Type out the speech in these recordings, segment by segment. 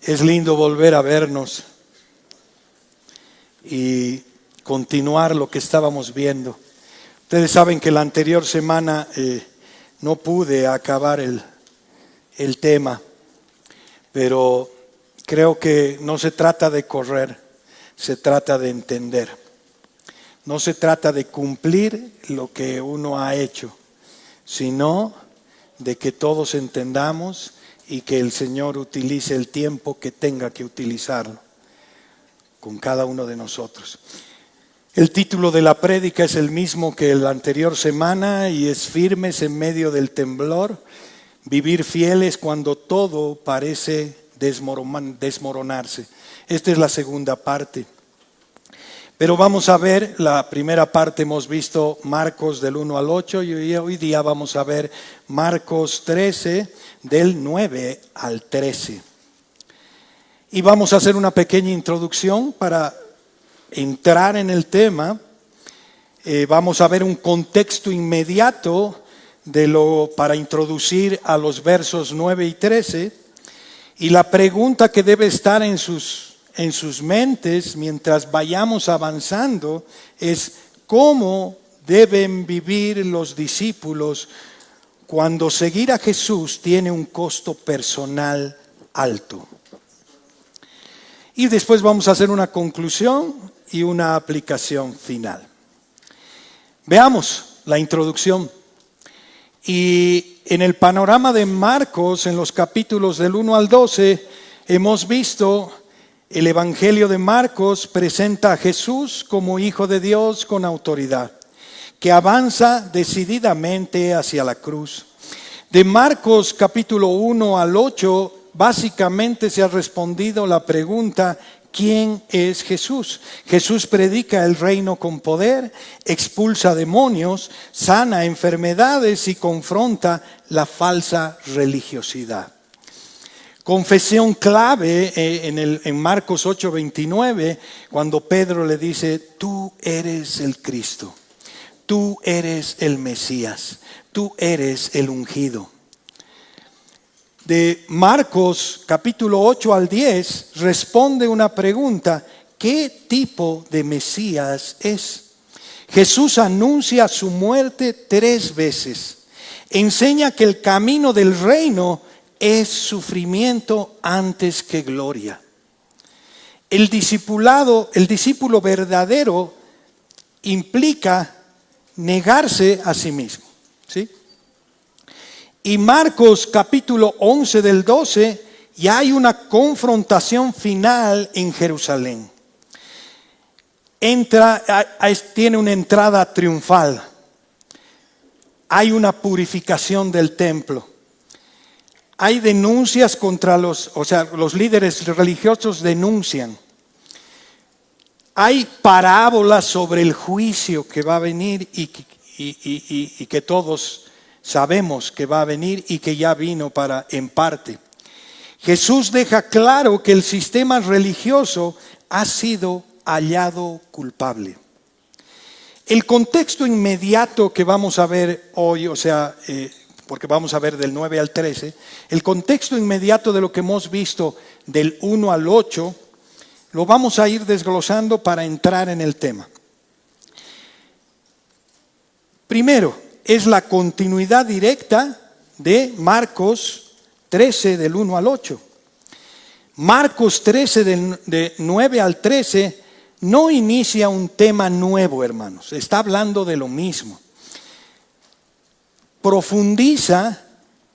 Es lindo volver a vernos y continuar lo que estábamos viendo. Ustedes saben que la anterior semana no pude acabar el tema, pero creo que no se trata de correr, se trata de entender. No se trata de cumplir lo que uno ha hecho, sino de que todos entendamos y que el Señor utilice el tiempo que tenga que utilizarlo con cada uno de nosotros. El título de la prédica es el mismo que la anterior semana y es Firmes en medio del temblor, vivir fieles cuando todo parece desmoronarse. Esta es la segunda parte. Pero vamos a ver, la primera parte hemos visto Marcos del 1 al 8 y hoy día vamos a ver Marcos 13 del 9 al 13. Y vamos a hacer una pequeña introducción para entrar en el tema. Vamos a ver un contexto inmediato para introducir a los versos 9 y 13. Y la pregunta que debe estar en sus mentes mientras vayamos avanzando es cómo deben vivir los discípulos cuando seguir a Jesús tiene un costo personal alto. Y después vamos a hacer una conclusión y una aplicación final. Veamos la introducción. Y en el panorama de Marcos, en los capítulos del 1 al 12, hemos visto el Evangelio de Marcos presenta a Jesús como Hijo de Dios con autoridad, que avanza decididamente hacia la cruz. De Marcos capítulo 1 al 8, básicamente se ha respondido la pregunta: ¿quién es Jesús? Jesús predica el reino con poder, expulsa demonios, sana enfermedades y confronta la falsa religiosidad. Confesión clave en Marcos 8:29, cuando Pedro le dice: tú eres el Cristo, tú eres el Mesías, tú eres el ungido. De Marcos capítulo 8 al 10 responde una pregunta: ¿qué tipo de Mesías es? Jesús anuncia su muerte 3 veces, enseña que el camino del reino es sufrimiento antes que gloria. El discípulo verdadero implica negarse a sí mismo, ¿sí? Y Marcos capítulo 11 del 12, ya hay una confrontación final en Jerusalén. Tiene una entrada triunfal. Hay una purificación del templo. Hay denuncias contra los líderes religiosos denuncian. Hay parábolas sobre el juicio que va a venir y que todos sabemos que va a venir y que ya vino en parte. Jesús deja claro que el sistema religioso ha sido hallado culpable. El contexto inmediato que vamos a ver hoy, porque vamos a ver del 9 al 13, el contexto inmediato de lo que hemos visto del 1 al 8, lo vamos a ir desglosando para entrar en el tema. Primero, es la continuidad directa de Marcos 13 del 1 al 8. Marcos 13 de 9 al 13 no inicia un tema nuevo, hermanos, está hablando de lo mismo. Profundiza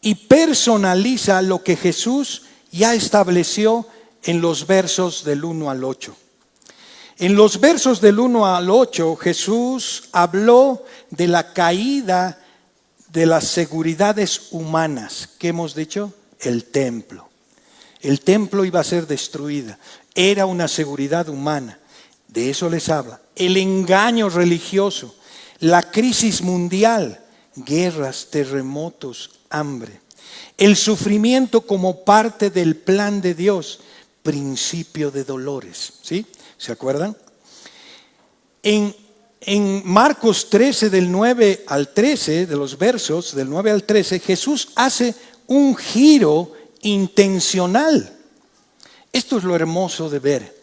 y personaliza lo que Jesús ya estableció en los versos del 1 al 8. En los versos del 1 al 8, Jesús habló de la caída de las seguridades humanas. ¿Qué hemos dicho? El templo. El templo iba a ser destruido. Era una seguridad humana. De eso les habla. El engaño religioso, la crisis mundial, guerras, terremotos, hambre. El sufrimiento como parte del plan de Dios, principio de dolores. ¿Sí? ¿Se acuerdan? En Marcos 13 del 9 al 13, de los versos del 9 al 13, Jesús hace un giro intencional Esto es lo hermoso de ver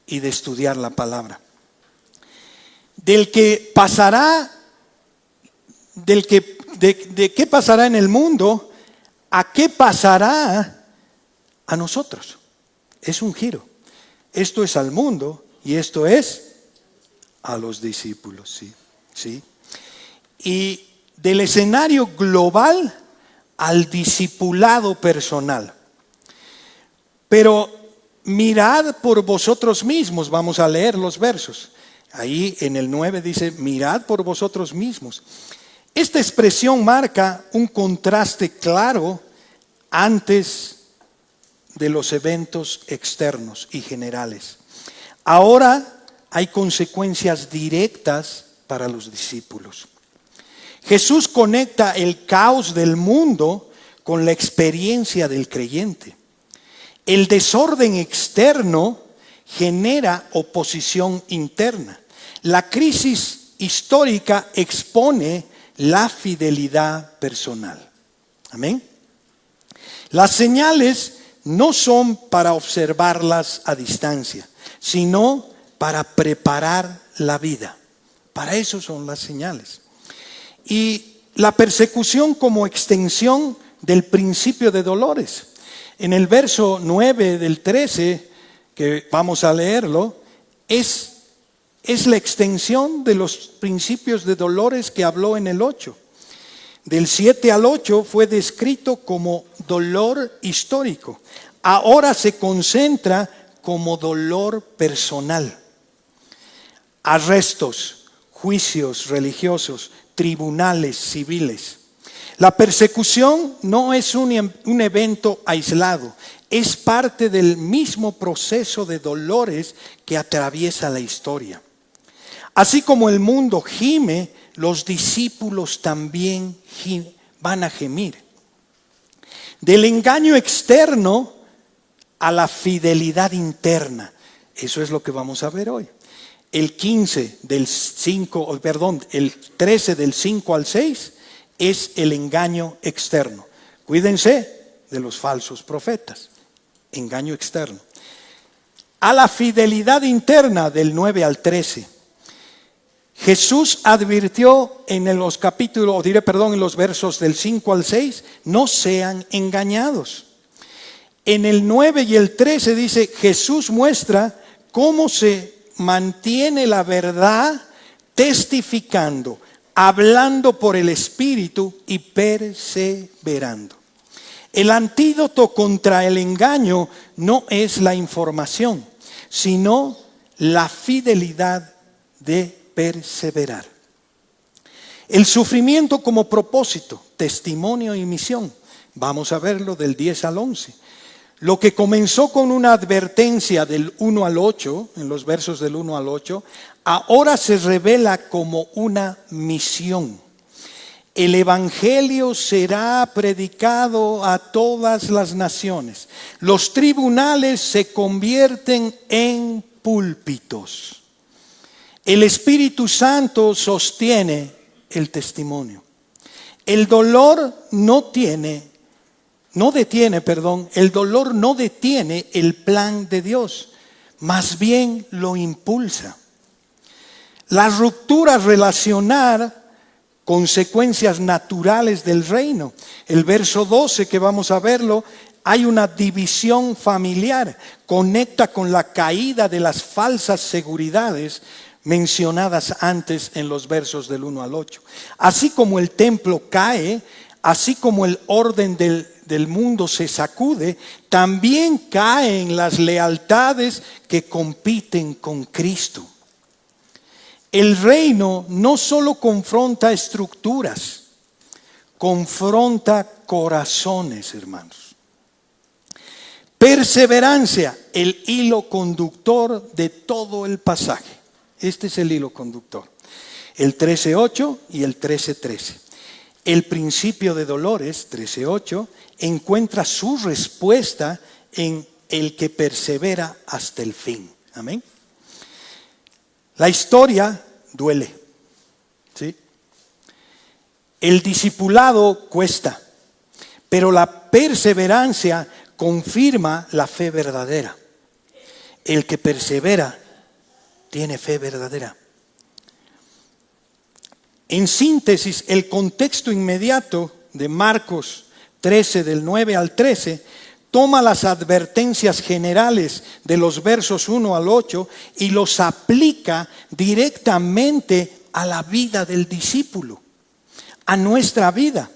y de estudiar la palabra. Del que pasará, de qué pasará en el mundo, a qué pasará a nosotros. Es un giro. Esto es al mundo y esto es a los discípulos, sí, sí. Y del escenario global al discipulado personal. Pero mirad por vosotros mismos, vamos a leer los versos. Ahí en el 9 dice, mirad por vosotros mismos. Esta expresión marca un contraste claro antes de los eventos externos y generales. Ahora hay consecuencias directas para los discípulos. Jesús conecta el caos del mundo con la experiencia del creyente. El desorden externo genera oposición interna. La crisis histórica expone la fidelidad personal. Amén. Las señales no son para observarlas a distancia, sino para preparar la vida. Para eso son las señales. Y la persecución como extensión del principio de dolores. En el verso 9 del 13, que vamos a leerlo, es la extensión de los principios de dolores que habló en el 8. Del 7 al 8 fue descrito como dolor histórico. Ahora se concentra como dolor personal. Arrestos, juicios religiosos, tribunales civiles. La persecución no es un evento aislado, es parte del mismo proceso de dolores que atraviesa la historia. Así como el mundo gime, los discípulos también van a gemir. Del engaño externo a la fidelidad interna. Eso es lo que vamos a ver hoy. El 13 del 5 al 6 es el engaño externo. Cuídense de los falsos profetas. Engaño externo. A la fidelidad interna del 9 al 13. Jesús advirtió en los en los versos del 5 al 6, no sean engañados. En el 9 y el 13 dice, Jesús muestra cómo se mantiene la verdad testificando, hablando por el Espíritu y perseverando. El antídoto contra el engaño no es la información, sino la fidelidad de perseverar. El sufrimiento como propósito, testimonio y misión. Vamos a verlo del 10 al 11. Lo que comenzó con una advertencia del 1 al 8, en los versos del 1 al 8, ahora se revela como una misión. El evangelio será predicado a todas las naciones. Los tribunales se convierten en púlpitos. El Espíritu Santo sostiene el testimonio. El dolor no detiene el plan de Dios, más bien lo impulsa. La ruptura relacional, consecuencias naturales del reino. El verso 12 que vamos a verlo, hay una división familiar, conecta con la caída de las falsas seguridades mencionadas antes en los versos del 1 al 8. Así como el templo cae, así como el orden del mundo se sacude, también caen las lealtades que compiten con Cristo. El reino no solo confronta estructuras, confronta corazones, hermanos. Perseverancia, el hilo conductor de todo el pasaje. Este es el hilo conductor. El 13:8 y el 13:13. El principio de dolores, 13:8, encuentra su respuesta en el que persevera hasta el fin. Amén. La historia duele, ¿sí? El discipulado cuesta, pero la perseverancia confirma la fe verdadera. El que persevera tiene fe verdadera. En síntesis, el contexto inmediato de Marcos 13, del 9 al 13, toma las advertencias generales de los versos 1 al 8 y los aplica directamente a la vida del discípulo, a nuestra vida.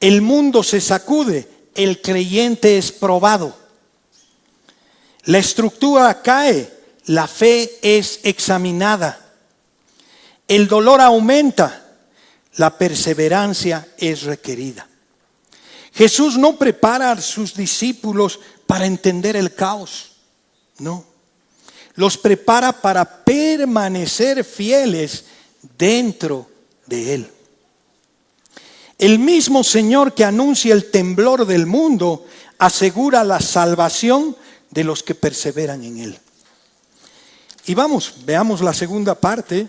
El mundo se sacude, el creyente es probado. La estructura cae, la fe es examinada. El dolor aumenta, la perseverancia es requerida. Jesús no prepara a sus discípulos para entender el caos, no. Los prepara para permanecer fieles dentro de Él. El mismo Señor que anuncia el temblor del mundo asegura la salvación de los que perseveran en Él. Y veamos la segunda parte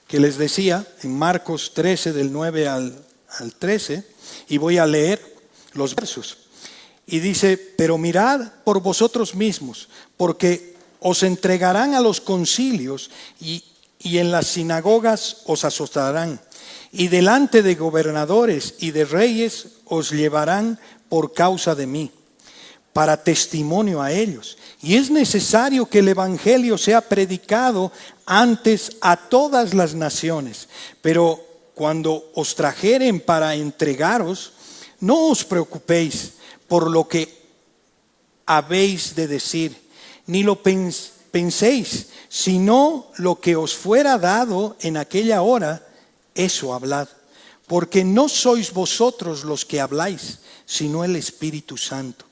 que les decía en Marcos 13 del 9 al 13, y voy a leer los versos. Y dice: pero mirad por vosotros mismos, porque os entregarán a los concilios y en las sinagogas os azotarán, y delante de gobernadores y de reyes os llevarán por causa de mí, para testimonio a ellos. Y es necesario que el evangelio sea predicado antes a todas las naciones. Pero cuando os trajeren para entregaros, no os preocupéis por lo que habéis de decir, ni lo penséis, sino lo que os fuera dado en aquella hora, eso hablad. Porque no sois vosotros los que habláis, sino el Espíritu Santo.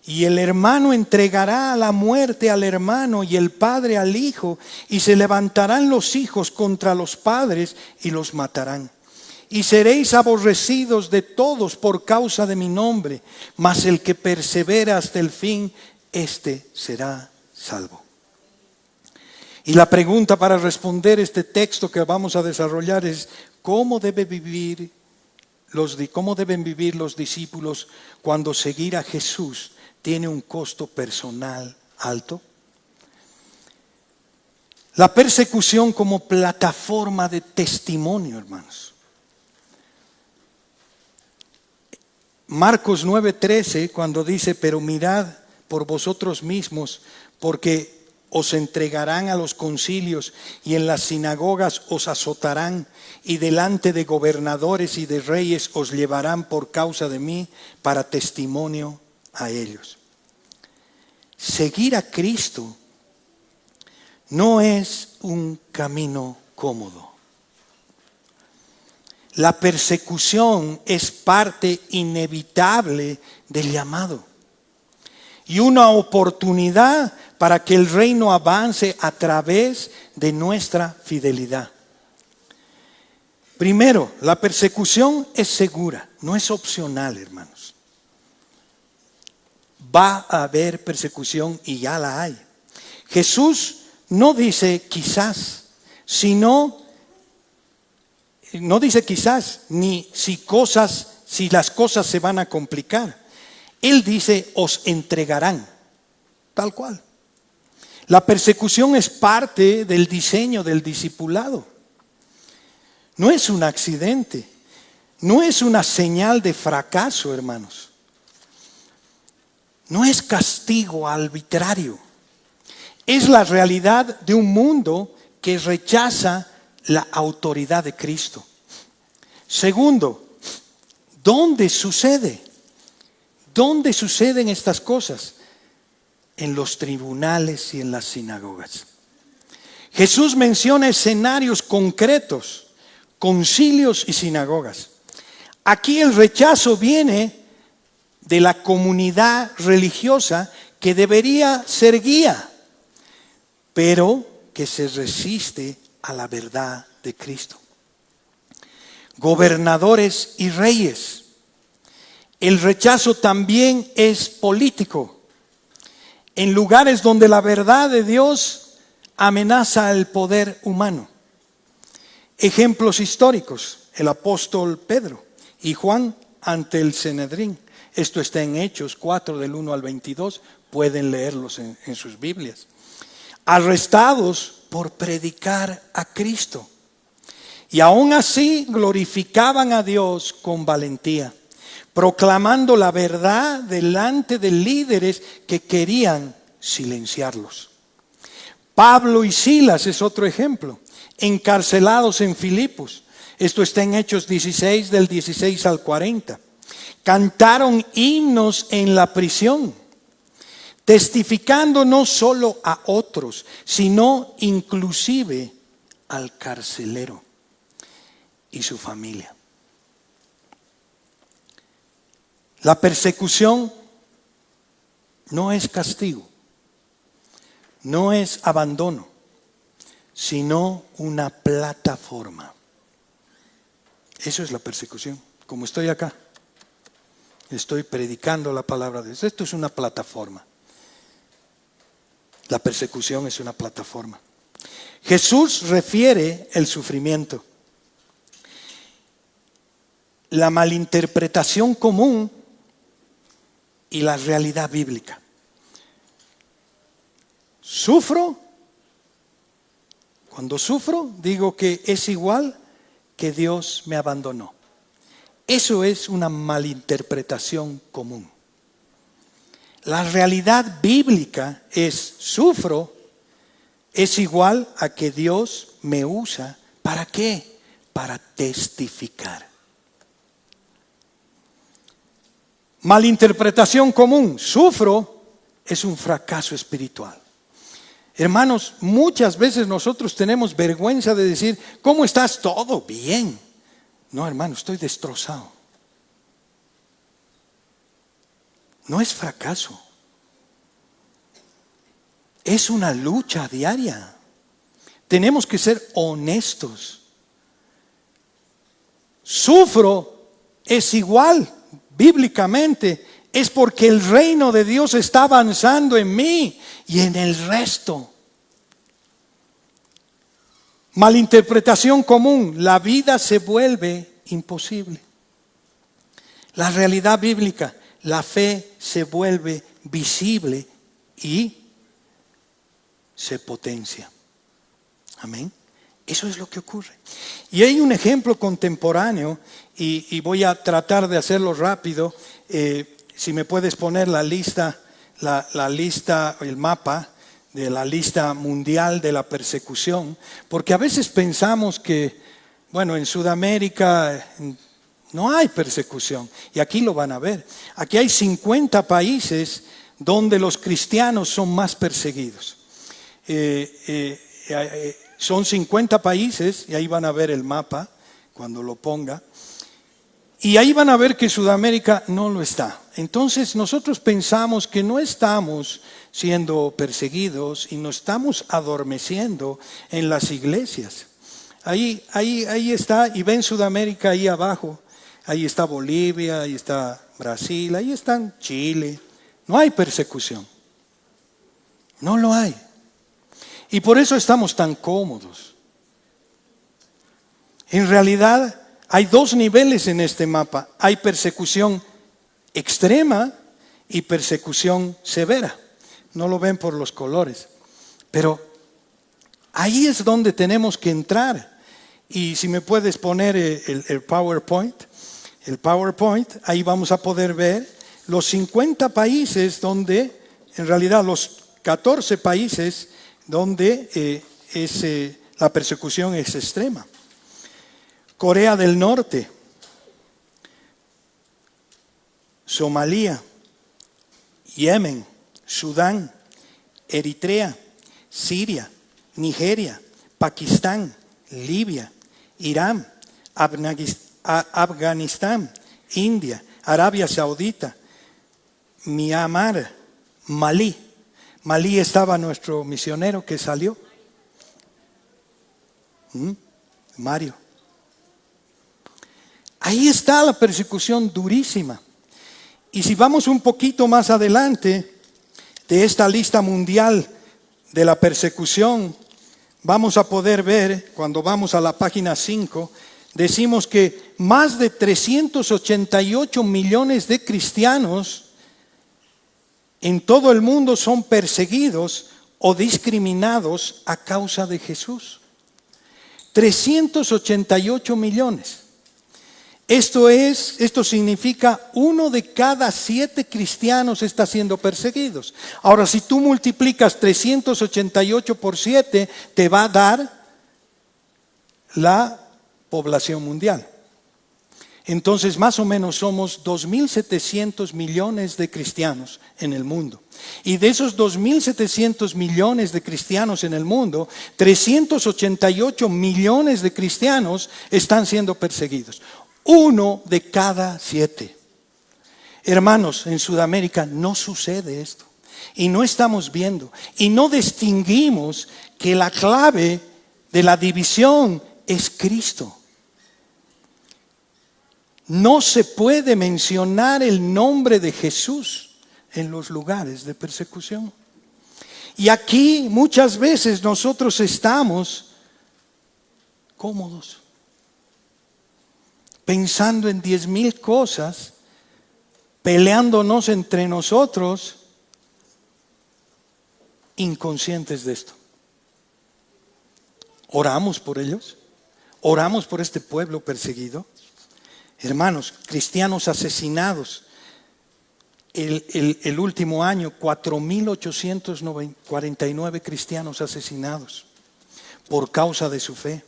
Y el hermano entregará a la muerte al hermano y el padre al hijo, y se levantarán los hijos contra los padres y los matarán. Y seréis aborrecidos de todos por causa de mi nombre, mas el que persevera hasta el fin, éste será salvo. Y la pregunta para responder este texto que vamos a desarrollar es: ¿cómo deben vivir los discípulos cuando seguir a Jesús tiene un costo personal alto? La persecución como plataforma de testimonio, hermanos. Marcos 9:13, cuando dice: pero mirad por vosotros mismos, porque os entregarán a los concilios y en las sinagogas os azotarán, y delante de gobernadores y de reyes os llevarán por causa de mí, para testimonio a ellos. Seguir a Cristo no es un camino cómodo. La persecución es parte inevitable del llamado y una oportunidad para que el reino avance a través de nuestra fidelidad. Primero, la persecución es segura, no es opcional, hermanos. Va a haber persecución y ya la hay. Jesús no dice quizás, no dice quizás, ni si las cosas se van a complicar. Él dice: os entregarán, tal cual. La persecución es parte del diseño del discipulado. No es un accidente, no es una señal de fracaso, hermanos. No es castigo arbitrario. Es la realidad de un mundo que rechaza la autoridad de Cristo. Segundo, ¿dónde sucede? ¿Dónde suceden estas cosas? En los tribunales y en las sinagogas. Jesús menciona escenarios concretos, concilios y sinagogas. Aquí el rechazo viene de la comunidad religiosa que debería ser guía, pero que se resiste a la verdad de Cristo. Gobernadores y reyes. El rechazo también es político. En lugares donde la verdad de Dios amenaza el poder humano. Ejemplos históricos: el apóstol Pedro y Juan ante el Sanedrín. Esto está en Hechos 4 del 1 al 22, Pueden leerlos en sus Biblias. Arrestados por predicar a Cristo. Y aún así glorificaban a Dios con valentía, proclamando la verdad delante de líderes que querían silenciarlos. Pablo y Silas es otro ejemplo, encarcelados en Filipos. Esto está en Hechos 16, del 16 al 40. Cantaron himnos en la prisión, testificando no solo a otros, sino inclusive al carcelero y su familia. La persecución no es castigo, no es abandono, sino una plataforma. Eso es la persecución. Como estoy acá, estoy predicando la palabra de Dios. Esto es una plataforma. La persecución es una plataforma. Jesús refiere el sufrimiento. La malinterpretación común y la realidad bíblica. Sufro. Cuando sufro, digo que es igual que Dios me abandonó. Eso es una malinterpretación común. La realidad bíblica es: sufro es igual a que Dios me usa. ¿Para qué? Para testificar. Malinterpretación común: sufro es un fracaso espiritual. Hermanos, muchas veces nosotros tenemos vergüenza de decir: ¿cómo estás? Todo bien. No, hermano, estoy destrozado. No es fracaso. Es una lucha diaria. Tenemos que ser honestos. Sufro es igual, bíblicamente, es porque el reino de Dios está avanzando en mí y en el resto. Malinterpretación común: la vida se vuelve imposible. La realidad bíblica: la fe se vuelve visible y se potencia. Amén. Eso es lo que ocurre. Y hay un ejemplo contemporáneo, y voy a tratar de hacerlo rápido. Si me puedes poner la lista, el mapa de la lista mundial de la persecución, porque a veces pensamos que, bueno, en Sudamérica no hay persecución, y aquí lo van a ver. Aquí hay 50 países donde los cristianos son más perseguidos. Son 50 países, y ahí van a ver el mapa cuando lo ponga, y ahí van a ver que Sudamérica no lo está. Entonces nosotros pensamos que no estamos siendo perseguidos y nos estamos adormeciendo en las iglesias. Ahí está, y ven Sudamérica ahí abajo. Ahí está Bolivia, ahí está Brasil, ahí está Chile. No hay persecución. No lo hay. Y por eso estamos tan cómodos. En realidad hay dos niveles en este mapa. Hay persecución extrema y persecución severa. No lo ven por los colores. Pero ahí es donde tenemos que entrar. Y si me puedes poner el PowerPoint. El PowerPoint, ahí vamos a poder ver los 50 países donde, en realidad los 14 países donde la persecución es extrema. Corea del Norte, Somalia, Yemen, Sudán, Eritrea, Siria, Nigeria, Pakistán, Libia, Irán, Afganistán, India, Arabia Saudita, Myanmar, Malí. Malí estaba nuestro misionero que salió. Mario. Ahí está la persecución durísima. Y si vamos un poquito más adelante de esta lista mundial de la persecución, vamos a poder ver, cuando vamos a la página 5, decimos que más de 388 millones de cristianos en todo el mundo son perseguidos o discriminados a causa de Jesús. 388 millones. Esto significa 1 de cada 7 cristianos está siendo perseguidos. Ahora, si tú multiplicas 388 por 7, te va a dar la población mundial. Entonces, más o menos somos 2.700 millones de cristianos en el mundo. Y de esos 2.700 millones de cristianos en el mundo, 388 millones de cristianos están siendo perseguidos. 1 de cada 7. Hermanos, en Sudamérica no sucede esto. Y no estamos viendo. Y no distinguimos que la clave de la división es Cristo. No se puede mencionar el nombre de Jesús en los lugares de persecución. Y aquí muchas veces nosotros estamos cómodos, pensando en 10,000 cosas, peleándonos entre nosotros, inconscientes de esto. Oramos por ellos, oramos por este pueblo perseguido. Hermanos, cristianos asesinados. El último año, 4.849 cristianos asesinados por causa de su fe.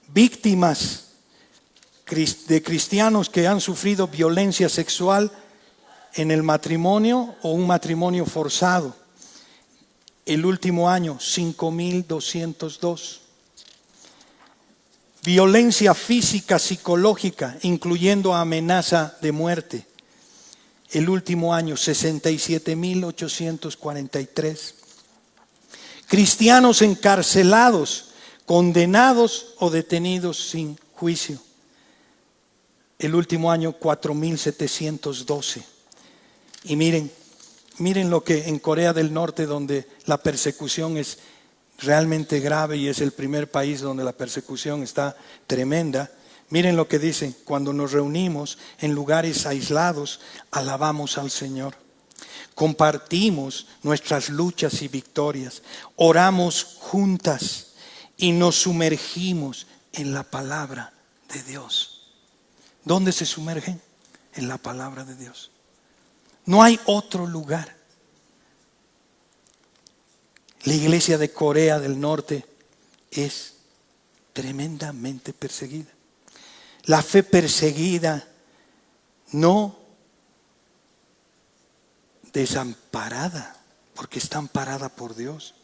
Víctimas de cristianos que han sufrido violencia sexual en el matrimonio o un matrimonio forzado. El último año, 5.202. Violencia física, psicológica, incluyendo amenaza de muerte. El último año, 67.843. Cristianos encarcelados, condenados o detenidos sin juicio. El último año, 4.712. Y miren lo que en Corea del Norte, donde la persecución es realmente grave y es el primer país donde la persecución está tremenda. Miren lo que dicen: cuando nos reunimos en lugares aislados, alabamos al Señor. Compartimos nuestras luchas y victorias. Oramos juntas y nos sumergimos en la palabra de Dios. ¿Dónde se sumergen? En la palabra de Dios. No hay otro lugar. La iglesia de Corea del Norte es tremendamente perseguida. La fe perseguida, no desamparada, porque está amparada por Dios,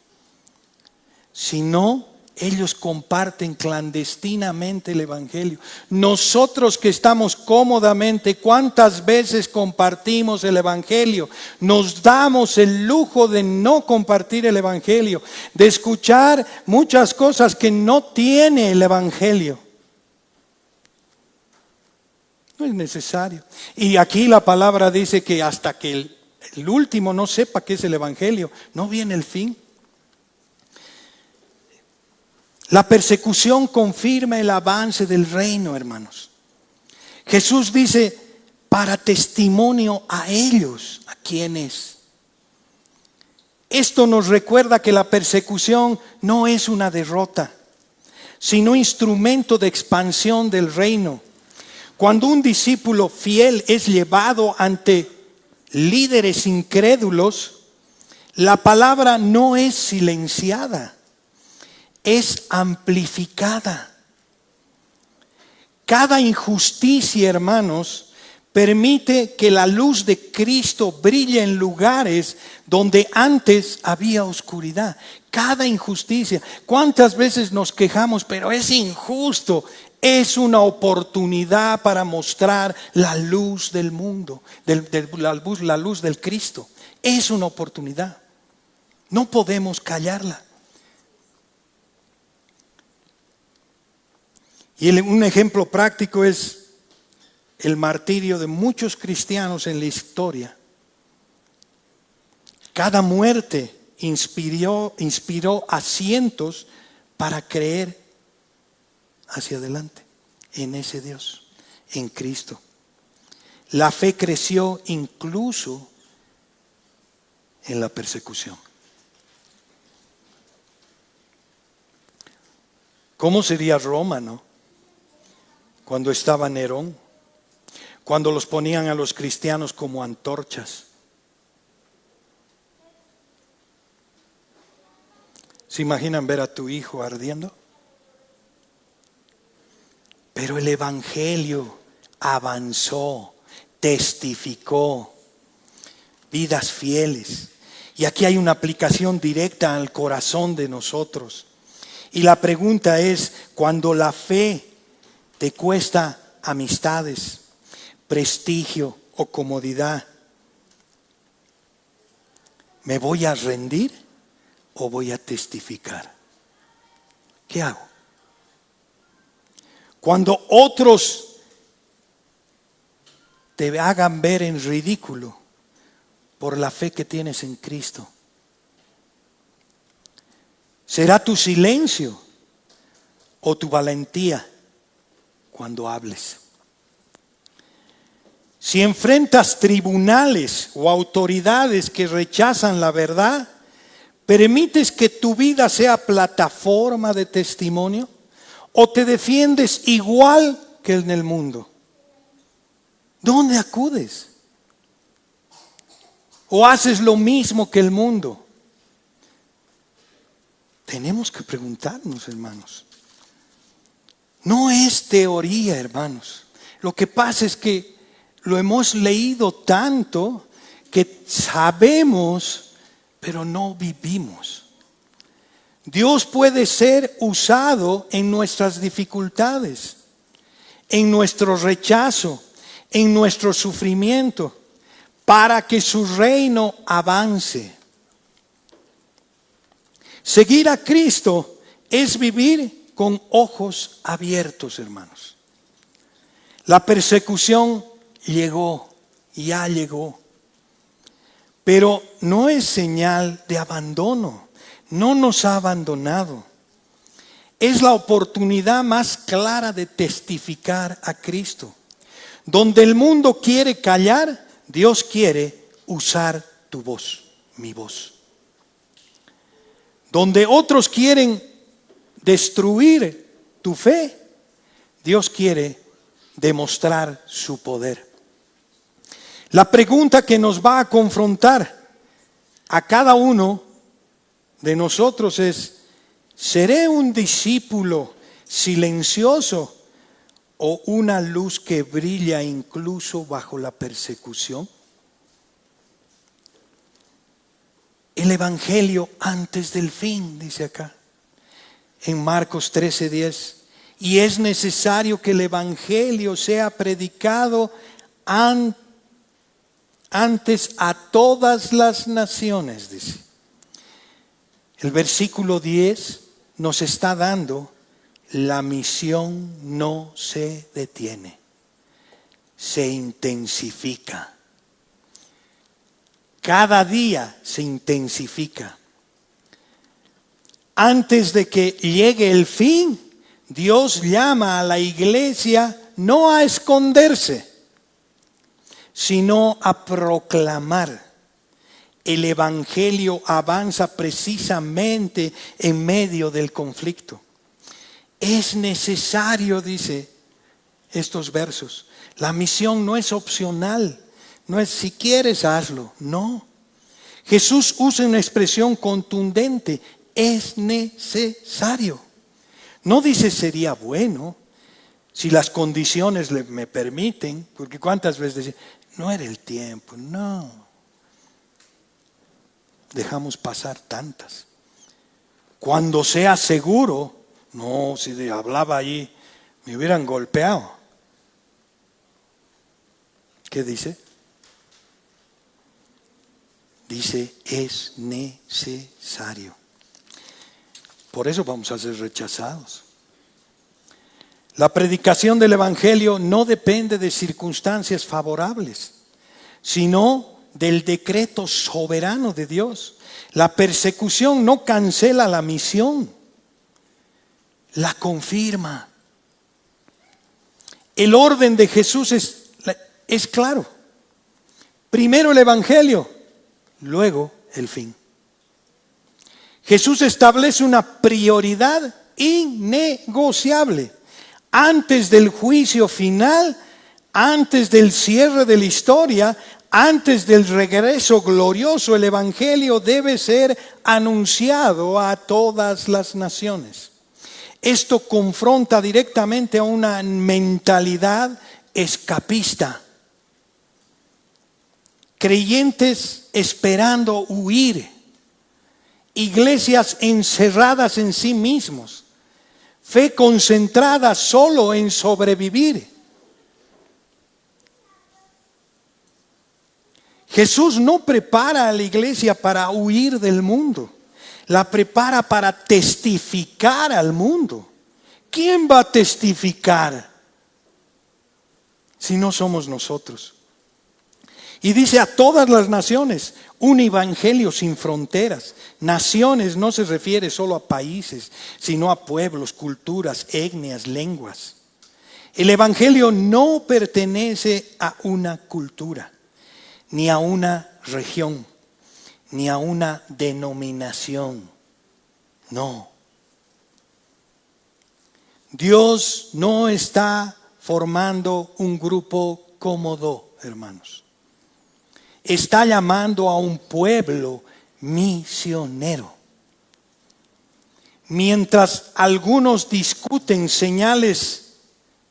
sino ellos comparten clandestinamente el Evangelio. Nosotros que estamos cómodamente, ¿cuántas veces compartimos el Evangelio? Nos damos el lujo de no compartir el Evangelio, de escuchar muchas cosas que no tiene el Evangelio. No es necesario. Y aquí la palabra dice que hasta que el último no sepa qué es el Evangelio, no viene el fin. La persecución confirma el avance del reino, hermanos. Jesús dice, para testimonio a ellos, ¿a quiénes? Esto nos recuerda que la persecución no es una derrota, sino instrumento de expansión del reino. Cuando un discípulo fiel es llevado ante líderes incrédulos, la palabra no es silenciada, es amplificada. Cada injusticia, hermanos, permite que la luz de Cristo brille en lugares donde antes había oscuridad. Cada injusticia. ¿Cuántas veces nos quejamos? Pero es injusto. Es una oportunidad para mostrar la luz del mundo, la luz del Cristo. Es una oportunidad. No podemos callarla. Y un ejemplo práctico es el martirio de muchos cristianos en la historia. Cada muerte inspiró a cientos para creer hacia adelante en ese Dios, en Cristo. La fe creció incluso en la persecución. ¿Cómo sería Roma, no? Cuando estaba Nerón, cuando los ponían a los cristianos como antorchas. ¿Se imaginan ver a tu hijo ardiendo? Pero el evangelio avanzó, testificó, vidas fieles. Y aquí hay una aplicación directa al corazón de nosotros. Y la pregunta es, cuando la fe te cuesta amistades, prestigio o comodidad, ¿me voy a rendir o voy a testificar? ¿Qué hago? Cuando otros te hagan ver en ridículo por la fe que tienes en Cristo, ¿será tu silencio o tu valentía cuando hables? Si enfrentas tribunales o autoridades que rechazan la verdad, ¿permites que tu vida sea plataforma de testimonio? ¿O te defiendes igual que en el mundo? ¿Dónde acudes? ¿O haces lo mismo que el mundo? Tenemos que preguntarnos, hermanos. No es teoría, hermanos. Lo que pasa es que lo hemos leído tanto que sabemos, pero no vivimos. Dios puede ser usado en nuestras dificultades, en nuestro rechazo, en nuestro sufrimiento, para que su reino avance. Seguir a Cristo es vivir con ojos abiertos, hermanos. La persecución llegó, ya llegó, pero no es señal de abandono. No nos ha abandonado. Es la oportunidad más clara de testificar a Cristo. Donde el mundo quiere callar, Dios quiere usar tu voz, mi voz. Donde otros quieren destruir tu fe, Dios quiere demostrar su poder. La pregunta que nos va a confrontar a cada uno de nosotros es: ¿seré un discípulo silencioso o una luz que brilla incluso bajo la persecución? El evangelio antes del fin, dice acá en Marcos 13:10, y es necesario que el evangelio sea predicado antes a todas las naciones, dice. El versículo 10 nos está dando: la misión no se detiene, se intensifica. Cada día se intensifica. Antes de que llegue el fin, Dios llama a la iglesia no a esconderse, sino a proclamar. El evangelio avanza precisamente en medio del conflicto. Es necesario, dice estos versos. La misión no es opcional, no es si quieres hazlo, no. Jesús usa una expresión contundente: es necesario. No dice sería bueno, si las condiciones me permiten, porque cuántas veces dice, no era el tiempo, no. Dejamos pasar tantas. Cuando sea seguro, no, si hablaba allí, me hubieran golpeado. ¿Qué dice? Dice, es necesario. Por eso vamos a ser rechazados. La predicación del evangelio no depende de circunstancias favorables, sino del decreto soberano de Dios. La persecución no cancela la misión, la confirma. El orden de Jesús es claro. Primero el evangelio, luego el fin. Jesús establece una prioridad innegociable. Antes del juicio final, antes del cierre de la historia, antes del regreso glorioso, el Evangelio debe ser anunciado a todas las naciones. Esto confronta directamente a una mentalidad escapista. Creyentes esperando huir. Iglesias encerradas en sí mismos. Fe concentrada solo en sobrevivir. Jesús no prepara a la iglesia para huir del mundo. La prepara para testificar al mundo. ¿Quién va a testificar si no somos nosotros? Y dice a todas las naciones, un evangelio sin fronteras. Naciones no se refiere solo a países, sino a pueblos, culturas, etnias, lenguas. El evangelio no pertenece a una cultura, ni a una región, ni a una denominación. No. Dios no está formando un grupo cómodo, hermanos. Está llamando a un pueblo misionero. Mientras algunos discuten señales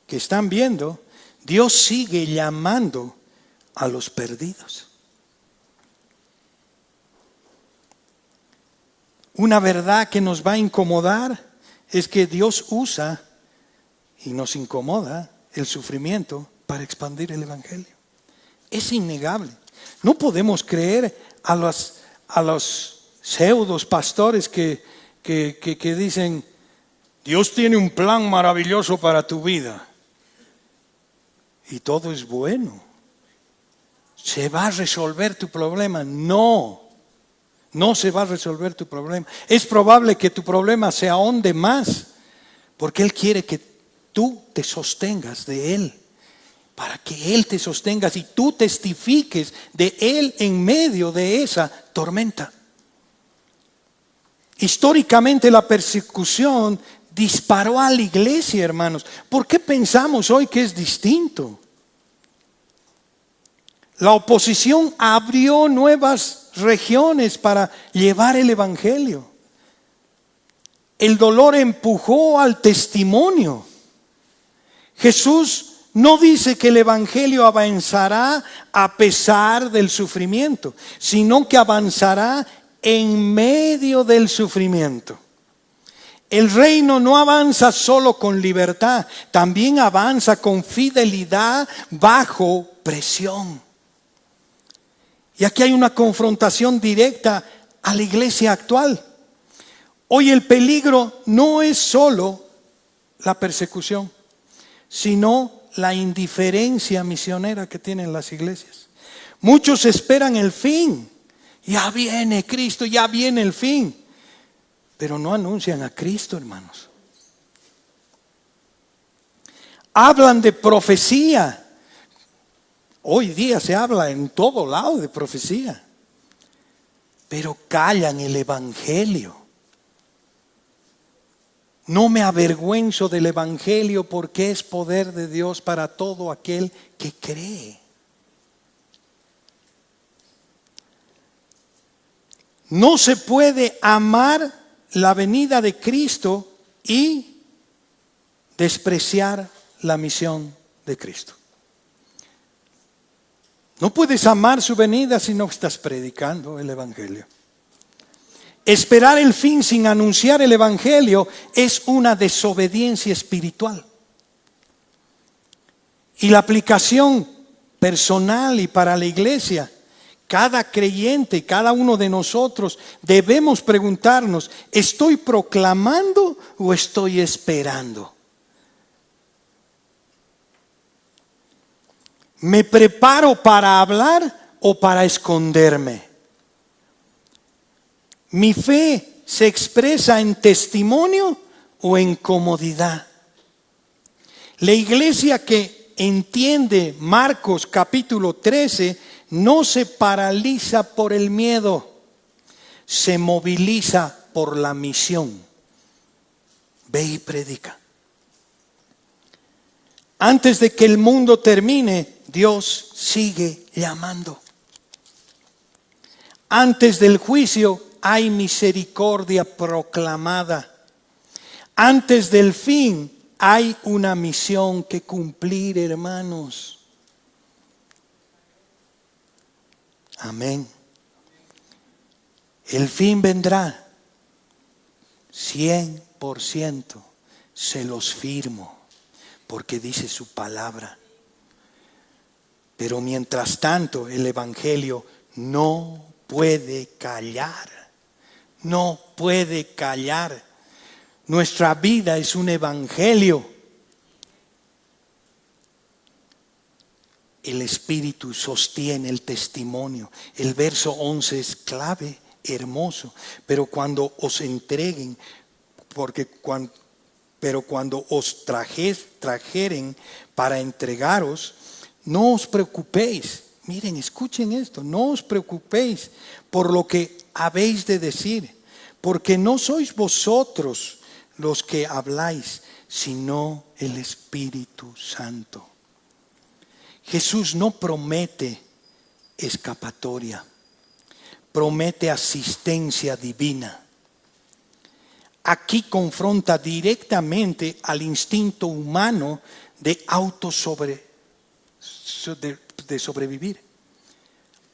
que están viendo, Dios sigue llamando a los perdidos. Una verdad que nos va a incomodar es que Dios usa y nos incomoda el sufrimiento para expandir el evangelio. Es innegable. No podemos creer a los pseudos pastores que dicen, Dios tiene un plan maravilloso para tu vida y todo es bueno. ¿Se va a resolver tu problema? No se va a resolver tu problema. Es probable que tu problema se ahonde más, porque Él quiere que tú te sostengas de Él, para que Él te sostenga y tú testifiques de Él en medio de esa tormenta. Históricamente la persecución disparó a la iglesia, hermanos. ¿Por qué pensamos hoy que es distinto? La oposición abrió nuevas regiones para llevar el evangelio. El dolor empujó al testimonio. Jesús no dice que el evangelio avanzará a pesar del sufrimiento, sino que avanzará en medio del sufrimiento. El reino no avanza solo con libertad, también avanza con fidelidad bajo presión. Y aquí hay una confrontación directa a la iglesia actual. Hoy el peligro no es solo la persecución, sino la indiferencia misionera que tienen las iglesias. Muchos esperan el fin. Ya viene Cristo, ya viene el fin. Pero no anuncian a Cristo, hermanos. Hablan de profecía. Hoy día se habla en todo lado de profecía. Pero callan el evangelio. No me avergüenzo del evangelio porque es poder de Dios para todo aquel que cree. No se puede amar la venida de Cristo y despreciar la misión de Cristo. No puedes amar su venida si no estás predicando el evangelio. Esperar el fin sin anunciar el evangelio es una desobediencia espiritual. Y la aplicación personal y para la iglesia, cada creyente, cada uno de nosotros debemos preguntarnos, ¿estoy proclamando o estoy esperando? ¿Me preparo para hablar o para esconderme? ¿Mi fe se expresa en testimonio o en comodidad? La iglesia que entiende Marcos capítulo 13 no se paraliza por el miedo. se moviliza por la misión. Ve y predica. Antes de que el mundo termine, Dios sigue llamando. Antes del juicio hay misericordia proclamada. Antes del fin hay una misión que cumplir, hermanos. Amén. El fin vendrá. 100% se los firmo, porque dice su palabra. Pero mientras tanto, el Evangelio no puede callar. No puede callar. Nuestra vida es un evangelio. El Espíritu sostiene el testimonio. El verso 11 es clave, hermoso. Pero cuando os entreguen, pero cuando os trajeren para entregaros, no os preocupéis. Miren, escuchen esto. No os preocupéis por lo que habéis de decir, porque no sois vosotros los que habláis, sino el Espíritu Santo. Jesús no promete escapatoria, promete asistencia divina. Aquí confronta directamente al instinto humano de sobrevivir,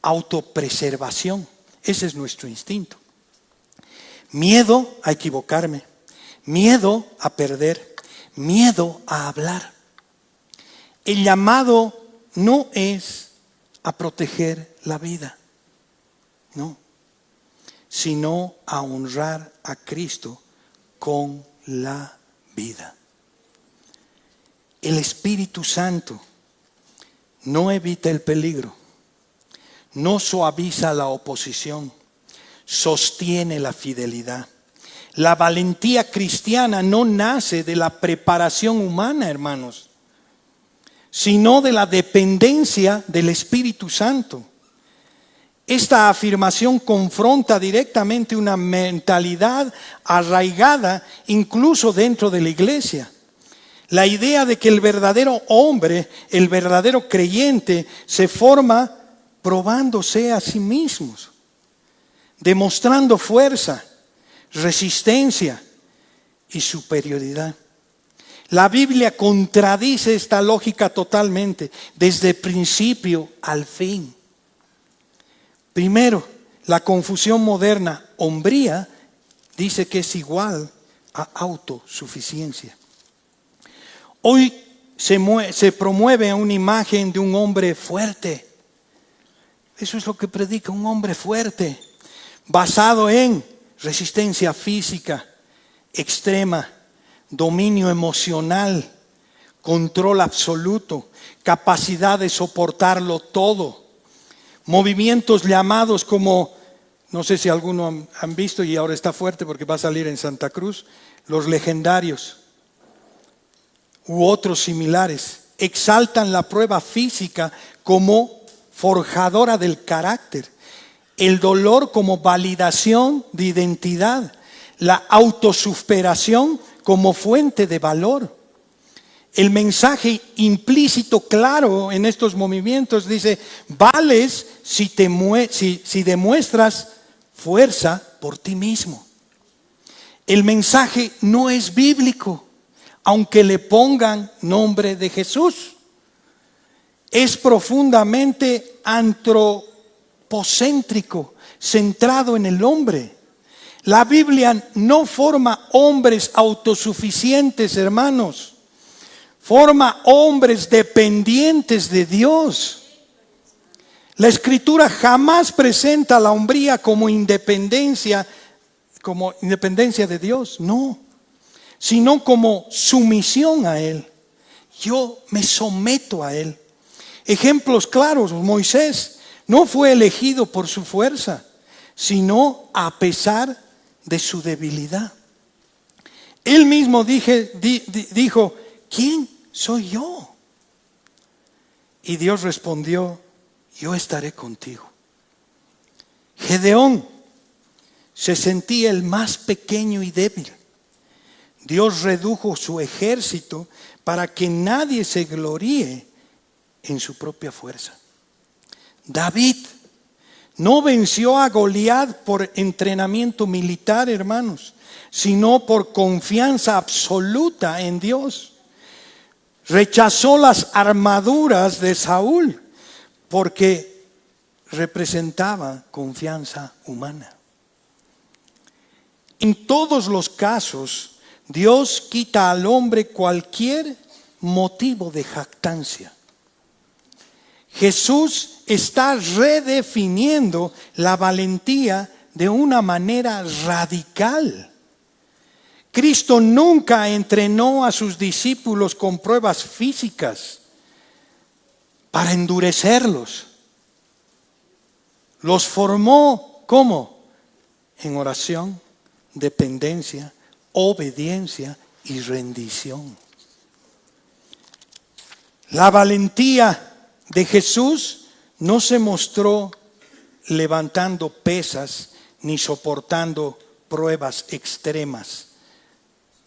autopreservación. Ese es nuestro instinto. Miedo a equivocarme, miedo a perder, miedo a hablar. El llamado no es a proteger la vida, no, sino a honrar a Cristo con la vida. El Espíritu Santo no evita el peligro, no suaviza la oposición, sostiene la fidelidad. La valentía cristiana no nace de la preparación humana, hermanos, sino de la dependencia del Espíritu Santo. Esta afirmación confronta directamente una mentalidad arraigada incluso dentro de la iglesia. La idea de que el verdadero hombre, el verdadero creyente, se forma probándose a sí mismos, demostrando fuerza, resistencia y superioridad. La Biblia contradice esta lógica totalmente, desde el principio al fin. Primero, la confusión moderna, hombría, dice que es igual a autosuficiencia. Hoy se promueve una imagen de un hombre fuerte. Eso es lo que predica un hombre fuerte, basado en resistencia física extrema, dominio emocional, control absoluto, capacidad de soportarlo todo. Movimientos llamados como, no sé si alguno han visto y ahora está fuerte porque va a salir en Santa Cruz, los legendarios u otros similares, exaltan la prueba física como forjadora del carácter, el dolor como validación de identidad, la autosuperación como fuente de valor. El mensaje implícito claro en estos movimientos dice: vales si demuestras fuerza por ti mismo. El mensaje no es bíblico, aunque le pongan nombre de Jesús. Es profundamente antropocéntrico, centrado en el hombre. La Biblia no forma hombres autosuficientes, hermanos. Forma hombres dependientes de Dios. La Escritura jamás presenta la hombría como independencia de Dios, no, sino como sumisión a Él. Yo me someto a Él. Ejemplos claros: Moisés no fue elegido por su fuerza, sino a pesar de su debilidad. Él mismo dijo: ¿quién soy yo? Y Dios respondió: yo estaré contigo. Gedeón se sentía el más pequeño y débil. Dios redujo su ejército para que nadie se gloríe en su propia fuerza. David no venció a Goliat por entrenamiento militar, hermanos, sino por confianza absoluta en Dios. Rechazó las armaduras de Saúl porque representaba confianza humana. En todos los casos, Dios quita al hombre cualquier motivo de jactancia. Jesús está redefiniendo la valentía de una manera radical. Cristo nunca entrenó a sus discípulos con pruebas físicas para endurecerlos. Los formó, ¿cómo? En oración, dependencia, obediencia y rendición. La valentía de Jesús no se mostró levantando pesas ni soportando pruebas extremas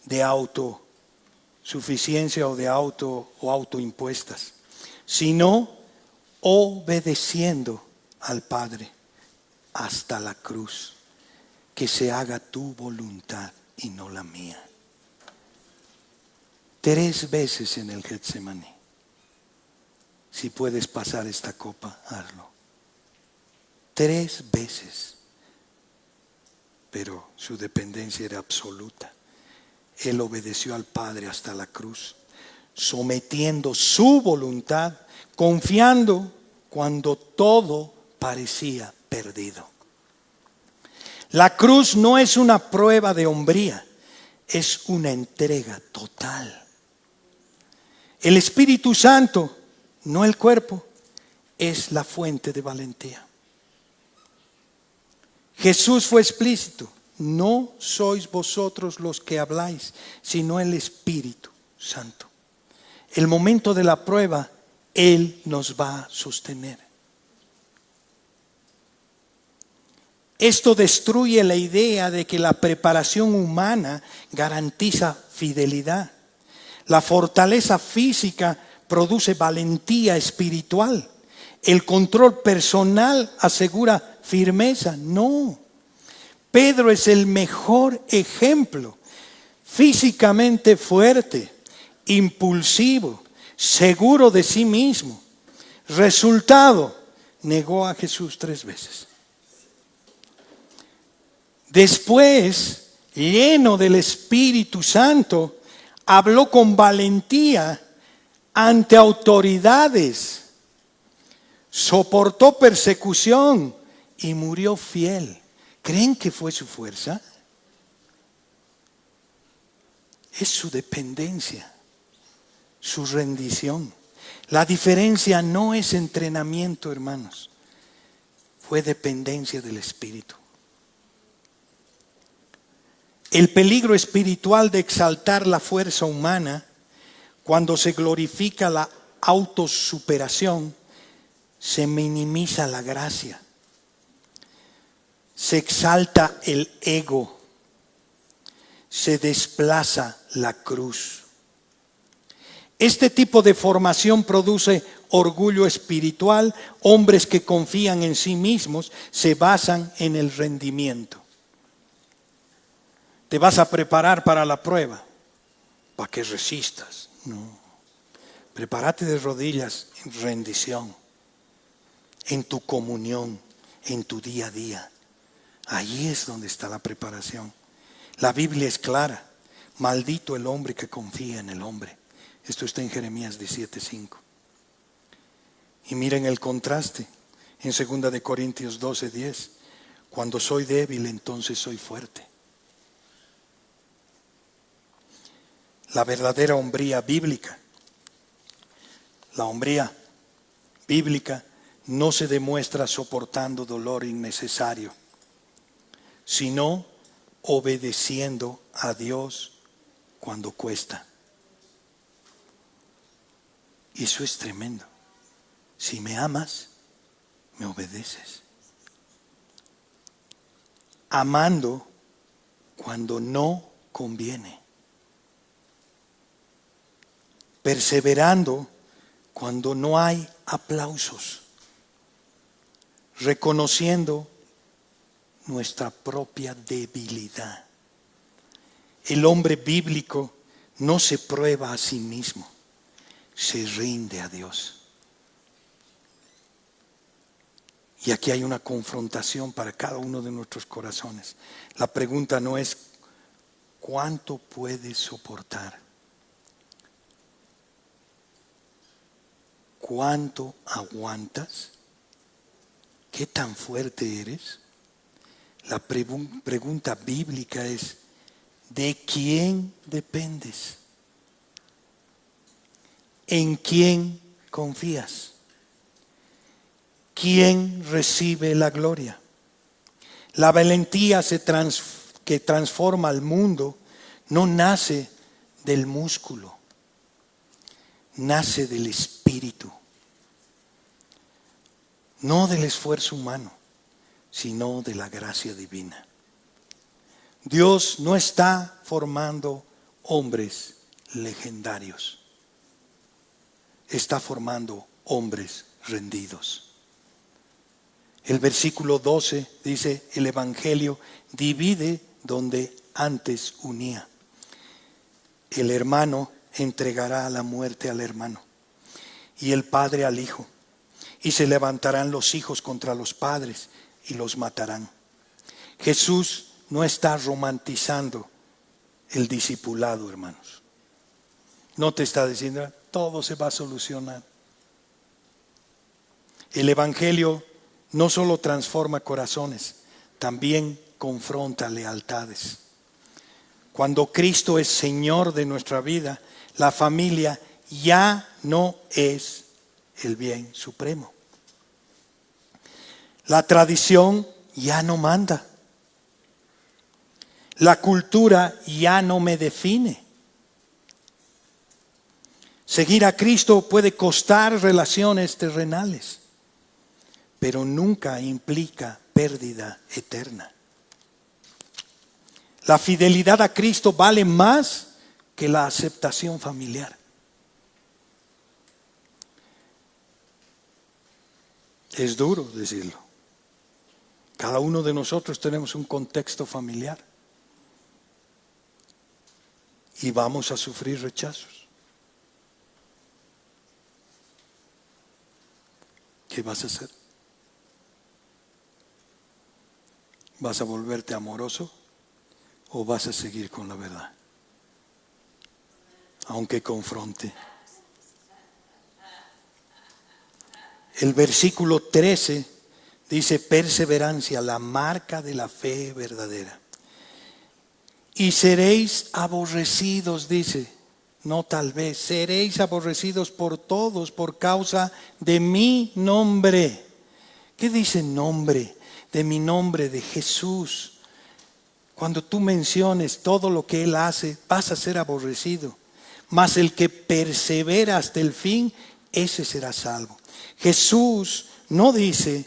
de autosuficiencia o autoimpuestas, sino obedeciendo al Padre hasta la cruz. Que se haga tu voluntad y no la mía. 3 veces en el Getsemaní. Si puedes pasar esta copa, hazlo. 3 veces. Pero su dependencia era absoluta. Él obedeció al Padre hasta la cruz, sometiendo su voluntad, confiando cuando todo parecía perdido. La cruz no es una prueba de hombría, es una entrega total. El Espíritu Santo, no el cuerpo, es la fuente de valentía. Jesús fue explícito: no sois vosotros los que habláis, sino el Espíritu Santo. El momento de la prueba, Él nos va a sostener. Esto destruye la idea de que la preparación humana garantiza fidelidad. La fortaleza física produce valentía espiritual. El control personal asegura firmeza. No. Pedro es el mejor ejemplo. Físicamente fuerte, impulsivo, seguro de sí mismo. Resultado, negó a Jesús 3 veces. Después, lleno del Espíritu Santo, habló con valentía ante autoridades, soportó persecución y murió fiel. ¿Creen que fue su fuerza? Es su dependencia, su rendición. La diferencia no es entrenamiento, hermanos. Fue dependencia del Espíritu. El peligro espiritual de exaltar la fuerza humana, cuando se glorifica la autosuperación, se minimiza la gracia, se exalta el ego, se desplaza la cruz. Este tipo de formación produce orgullo espiritual. Hombres que confían en sí mismos se basan en el rendimiento. Te vas a preparar para la prueba, para que resistas. No. Prepárate de rodillas en rendición, en tu comunión, en tu día a día. Allí es donde está la preparación. La Biblia es clara. Maldito el hombre que confía en el hombre. Esto está en Jeremías 17:5. Y miren el contraste en 2 Corintios 12:10. Cuando soy débil, entonces soy fuerte. La verdadera hombría bíblica, la hombría bíblica no se demuestra soportando dolor innecesario, sino obedeciendo a Dios cuando cuesta. Y eso es tremendo. Si me amas, me obedeces. amando cuando no conviene, perseverando cuando no hay aplausos, reconociendo nuestra propia debilidad. El hombre bíblico no se prueba a sí mismo, se rinde a Dios. Y aquí hay una confrontación para cada uno de nuestros corazones. La pregunta no es ¿cuánto puedes soportar? ¿Cuánto aguantas? ¿Qué tan fuerte eres? La pregunta bíblica es ¿de quién dependes? ¿En quién confías? ¿Quién recibe la gloria? La valentía que transforma al mundo no nace del músculo, nace del espíritu. No del esfuerzo humano, sino de la gracia divina. Dios no está formando hombres legendarios, está formando hombres rendidos. El versículo 12 dice, el Evangelio divide donde antes unía. El hermano entregará a la muerte al hermano y el padre al hijo. Y se levantarán los hijos contra los padres y los matarán. Jesús no está romantizando el discipulado, hermanos. No te está diciendo, todo se va a solucionar. El Evangelio no solo transforma corazones, también confronta lealtades. Cuando Cristo es Señor de nuestra vida, la familia ya no es el bien supremo. La tradición ya no manda. La cultura ya no me define. Seguir a Cristo puede costar relaciones terrenales, pero nunca implica pérdida eterna. La fidelidad a Cristo vale más que la aceptación familiar. Es duro decirlo. Cada uno de nosotros tenemos un contexto familiar y vamos a sufrir rechazos. ¿Qué vas a hacer? ¿Vas a volverte amoroso o vas a seguir con la verdad? Aunque confronte. El versículo 13 dice perseverancia, la marca de la fe verdadera. Y seréis aborrecidos, dice, no tal vez, seréis aborrecidos por todos por causa de mi nombre. ¿Qué dice nombre? De mi nombre, de Jesús. Cuando tú menciones todo lo que Él hace, vas a ser aborrecido. Mas el que persevera hasta el fin, ese será salvo. Jesús no dice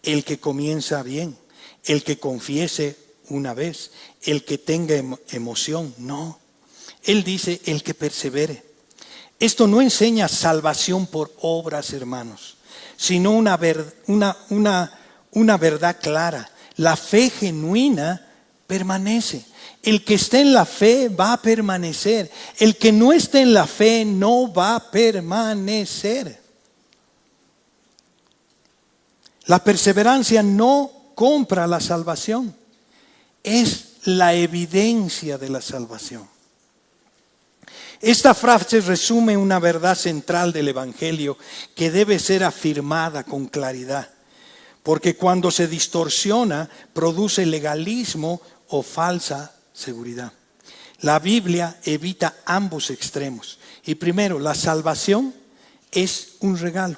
el que comienza bien, el que confiese una vez, el que tenga emoción, no. Él dice el que persevere. Esto no enseña salvación por obras, hermanos, sino una verdad clara. La fe genuina permanece. El que esté en la fe va a permanecer. El que no esté en la fe no va a permanecer. La perseverancia no compra la salvación, es la evidencia de la salvación. Esta frase resume una verdad central del Evangelio que debe ser afirmada con claridad, porque cuando se distorsiona produce legalismo o falsa seguridad. La Biblia evita ambos extremos. Y primero, la salvación es un regalo,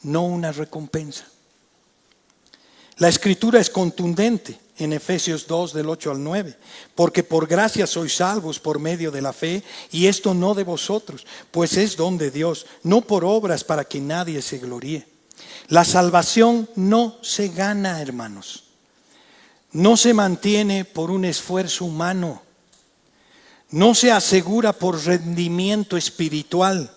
no una recompensa. La Escritura es contundente en Efesios 2 del 8 al 9, porque por gracia sois salvos por medio de la fe, y esto no de vosotros, pues es don de Dios, no por obras para que nadie se gloríe. La salvación no se gana, hermanos. no se mantiene por un esfuerzo humano, no se asegura por rendimiento espiritual.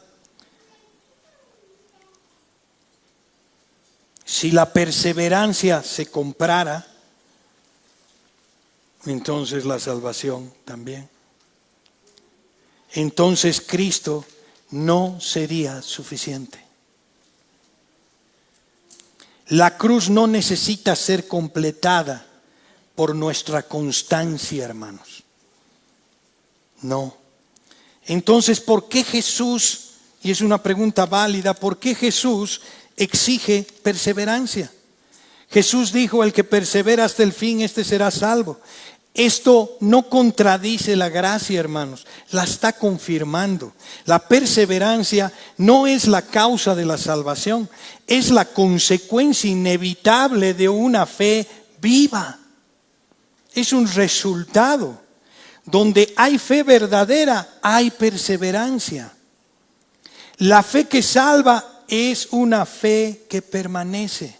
Si la perseverancia se comprara, entonces la salvación también. Entonces Cristo no sería suficiente. La cruz no necesita ser completada por nuestra constancia, hermanos. No. Entonces, ¿por qué Jesús, y es una pregunta válida, por qué Jesús exige perseverancia? Jesús dijo: el que persevera hasta el fin, este será salvo. Esto no contradice la gracia, hermanos, la está confirmando. La perseverancia no es la causa de la salvación, es la consecuencia inevitable de una fe viva. Es un resultado. Donde hay fe verdadera, hay perseverancia. La fe que salva es una fe que permanece.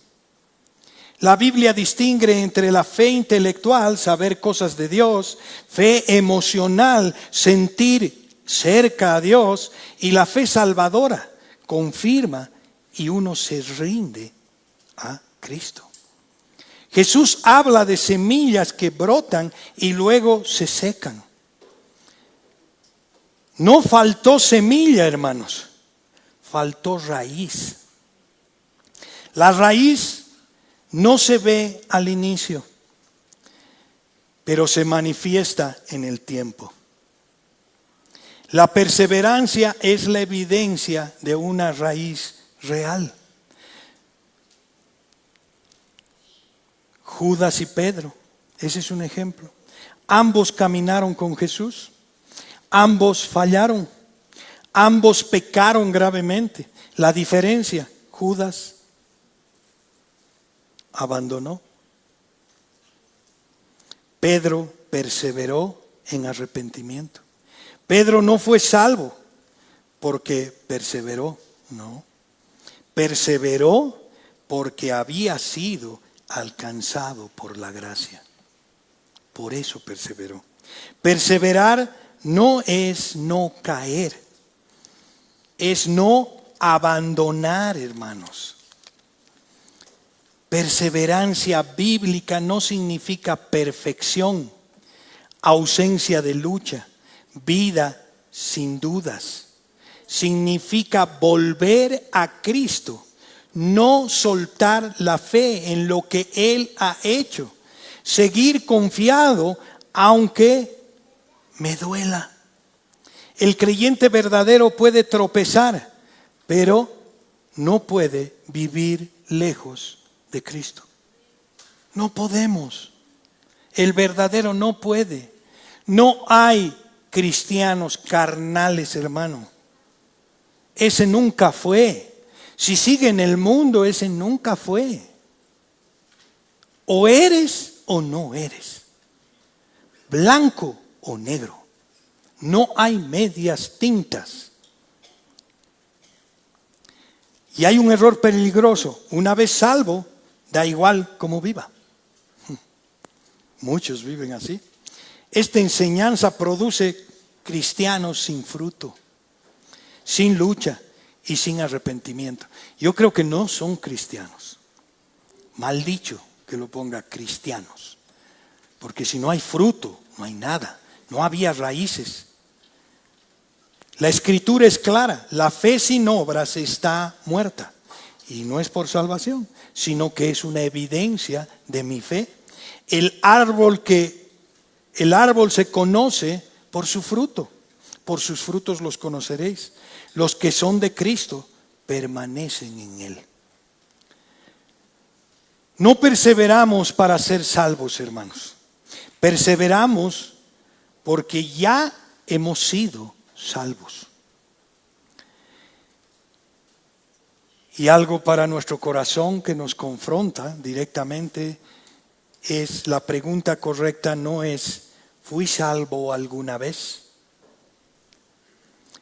La Biblia distingue entre la fe intelectual, saber cosas de Dios, fe emocional, sentir cerca a Dios, y la fe salvadora, confirma y uno se rinde a Cristo. Jesús habla de semillas que brotan y luego se secan. No faltó semilla, hermanos, faltó raíz. La raíz no se ve al inicio, pero se manifiesta en el tiempo. La perseverancia es la evidencia de una raíz real. Judas y Pedro, ese es un ejemplo. Ambos caminaron con Jesús, ambos fallaron, ambos pecaron gravemente. La diferencia, Judas abandonó. Pedro perseveró en arrepentimiento. Pedro no fue salvo porque perseveró, no. Perseveró porque había sido alcanzado por la gracia. Por eso perseveró. Perseverar no es no caer, es no abandonar, hermanos. Perseverancia bíblica no significa perfección, ausencia de lucha, vida sin dudas. Significa volver a Cristo. No soltar la fe en lo que Él ha hecho. Seguir confiado aunque me duela. El creyente verdadero puede tropezar, pero no puede vivir lejos de Cristo. No podemos. El verdadero no puede. No hay cristianos carnales, hermano. Ese nunca fue. Si sigue en el mundo, ese nunca fue. O eres o no eres. Blanco o negro. No hay medias tintas. Y hay un error peligroso. Una vez salvo, da igual cómo viva. Muchos viven así. Esta enseñanza produce cristianos sin fruto, sin lucha y sin arrepentimiento. Yo creo que no son cristianos. Mal dicho que lo ponga cristianos. Porque si no hay fruto, no hay nada. No había raíces. La escritura es clara. La fe sin obras está muerta. Y no es por salvación, sino que es una evidencia de mi fe. El árbol se conoce por su fruto. Por sus frutos los conoceréis. Los que son de Cristo permanecen en Él. No perseveramos para ser salvos, hermanos. Perseveramos porque ya hemos sido salvos. Y algo para nuestro corazón que nos confronta directamente es la pregunta correcta, no es ¿fui salvo alguna vez?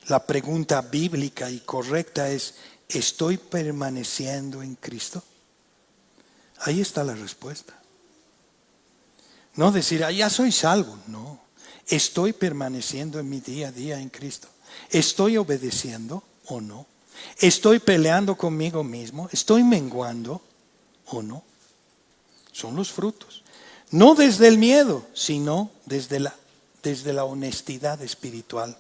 La pregunta bíblica y correcta es ¿estoy permaneciendo en Cristo? Ahí está la respuesta. No decir, ya soy salvo. No, estoy permaneciendo en mi día a día en Cristo. ¿Estoy obedeciendo o no? ¿Estoy peleando conmigo mismo? ¿Estoy menguando o no? Son los frutos. No desde el miedo, sino desde la honestidad espiritual.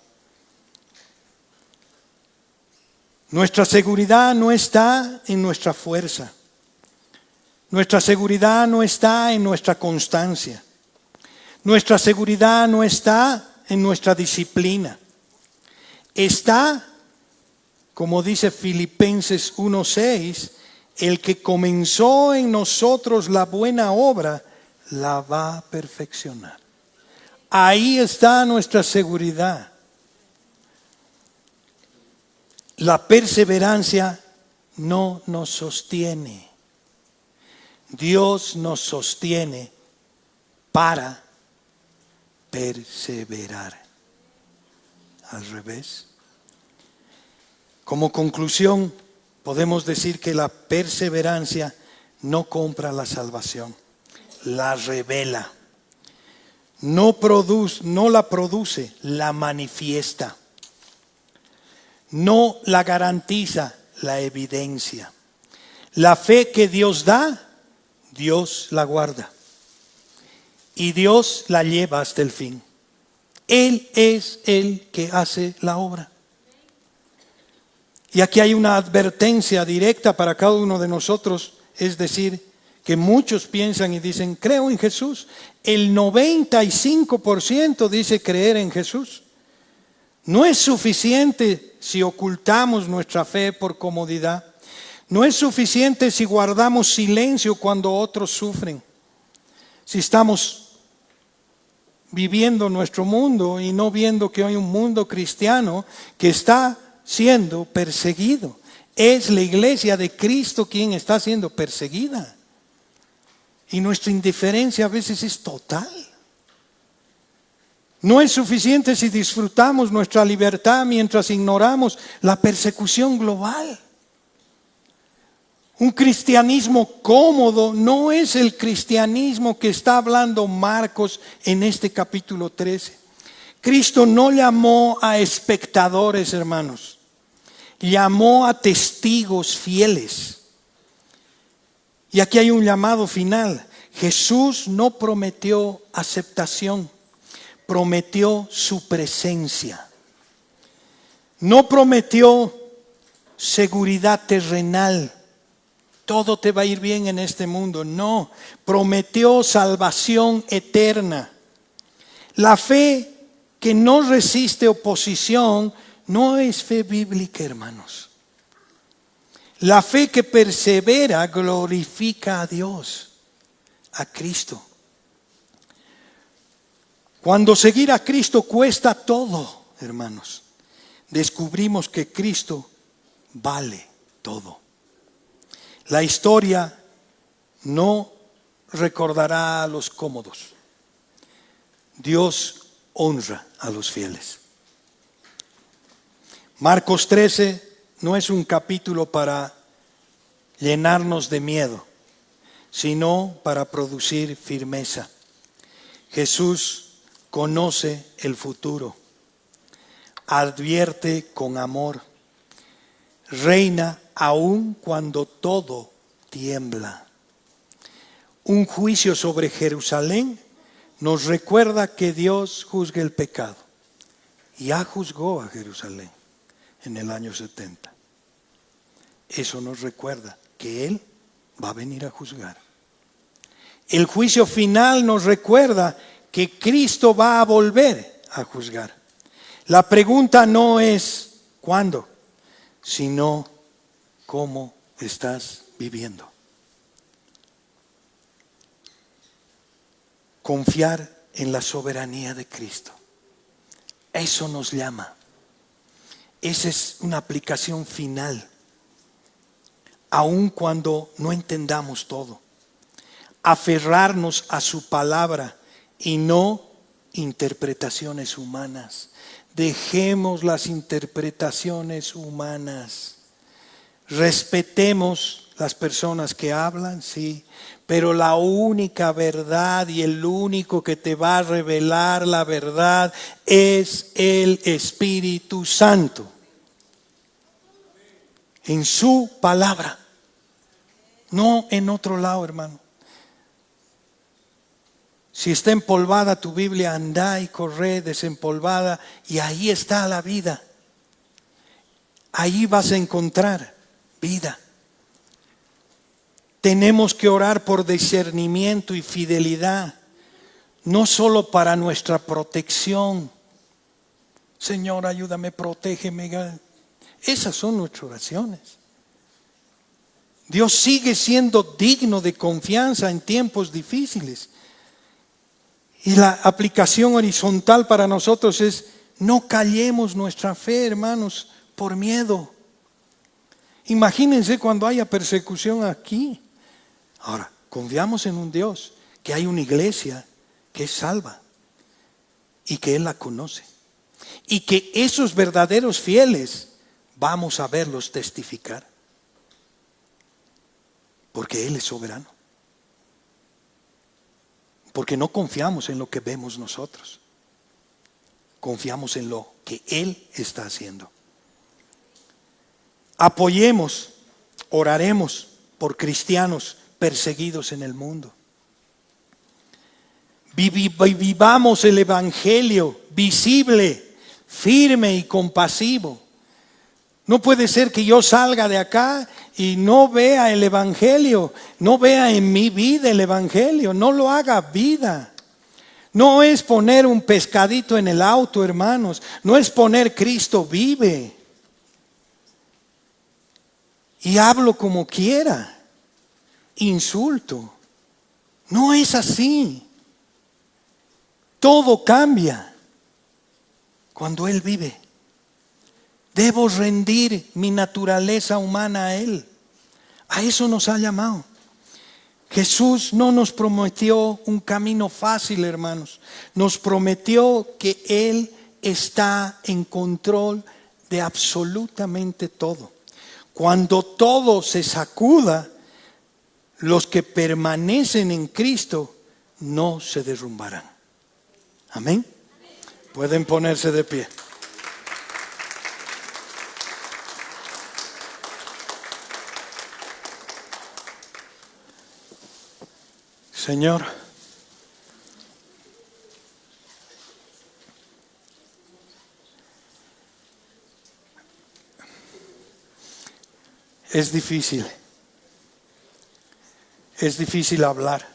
Nuestra seguridad no está en nuestra fuerza. Nuestra seguridad no está en nuestra constancia. Nuestra seguridad no está en nuestra disciplina. Está, como dice Filipenses 1:6, el que comenzó en nosotros la buena obra, la va a perfeccionar. Ahí está nuestra seguridad. La perseverancia no nos sostiene. Dios nos sostiene para perseverar. Al revés. Como conclusión, podemos decir que la perseverancia no compra la salvación, la revela. No la produce, la manifiesta. No la garantiza, la evidencia. La fe que Dios da, Dios la guarda. Y Dios la lleva hasta el fin. Él es el que hace la obra. Y aquí hay una advertencia directa para cada uno de nosotros, es decir, que muchos piensan y dicen, creo en Jesús. El 95% dice creer en Jesús. No es suficiente si ocultamos nuestra fe por comodidad. No es suficiente si guardamos silencio cuando otros sufren. Si estamos viviendo nuestro mundo y no viendo que hay un mundo cristiano que está siendo perseguido. Es la iglesia de Cristo quien está siendo perseguida. Y nuestra indiferencia a veces es total. No es suficiente si disfrutamos nuestra libertad mientras ignoramos la persecución global. Un cristianismo cómodo no es el cristianismo que está hablando Marcos en este capítulo 13. Cristo no llamó a espectadores, hermanos. Llamó a testigos fieles. Y aquí hay un llamado final. Jesús no prometió aceptación, prometió su presencia. No prometió seguridad terrenal. Todo te va a ir bien en este mundo. No, prometió salvación eterna. La fe que no resiste oposición no es fe bíblica, hermanos. La fe que persevera glorifica a Dios, a Cristo. Cuando seguir a Cristo cuesta todo, hermanos, descubrimos que Cristo vale todo. La historia no recordará a los cómodos. Dios honra a los fieles. Marcos 13 no es un capítulo para llenarnos de miedo, sino para producir firmeza. Jesús conoce el futuro, advierte con amor, reina aun cuando todo tiembla. Un juicio sobre Jerusalén nos recuerda que Dios juzga el pecado. Ya juzgó a Jerusalén en el año 70. Eso nos recuerda que Él va a venir a juzgar. El juicio final nos recuerda que Cristo va a volver a juzgar. La pregunta no es ¿cuándo?, sino ¿cómo estás viviendo? Confiar en la soberanía de Cristo. Eso nos llama. Esa es una aplicación final. Aun cuando no entendamos todo. Aferrarnos a su palabra y no interpretaciones humanas. Dejemos las interpretaciones humanas. Respetemos las personas que hablan, sí, pero la única verdad y el único que te va a revelar la verdad es el Espíritu Santo. En su palabra, no en otro lado, hermano. Si está empolvada tu Biblia, anda y corre desempolvada, y ahí está la vida. Ahí vas a encontrar vida. Tenemos que orar por discernimiento y fidelidad, no solo para nuestra protección. Señor, ayúdame, protégeme. Esas son nuestras oraciones. Dios sigue siendo digno de confianza en tiempos difíciles. Y la aplicación horizontal para nosotros es: no callemos nuestra fe, hermanos, por miedo. Imagínense cuando haya persecución aquí. Ahora, confiamos en un Dios, que hay una iglesia que es salva y que Él la conoce. Y que esos verdaderos fieles vamos a verlos testificar. Porque Él es soberano. Porque no confiamos en lo que vemos nosotros. Confiamos en lo que Él está haciendo. Apoyemos, oraremos por cristianos perseguidos en el mundo. Vivamos el Evangelio visible, firme y compasivo. No puede ser que yo salga de acá y no vea el Evangelio, no vea en mi vida el Evangelio, no lo haga vida. No es poner un pescadito en el auto, hermanos, no es poner Cristo vive. Y hablo como quiera, insulto. No es así. Todo cambia cuando Él vive. Debo rendir mi naturaleza humana a Él. A eso nos ha llamado. Jesús no nos prometió un camino fácil, hermanos. Nos prometió que Él está en control de absolutamente todo. Cuando todo se sacuda, los que permanecen en Cristo no se derrumbarán. Amén. Pueden ponerse de pie. Señor, es difícil hablar,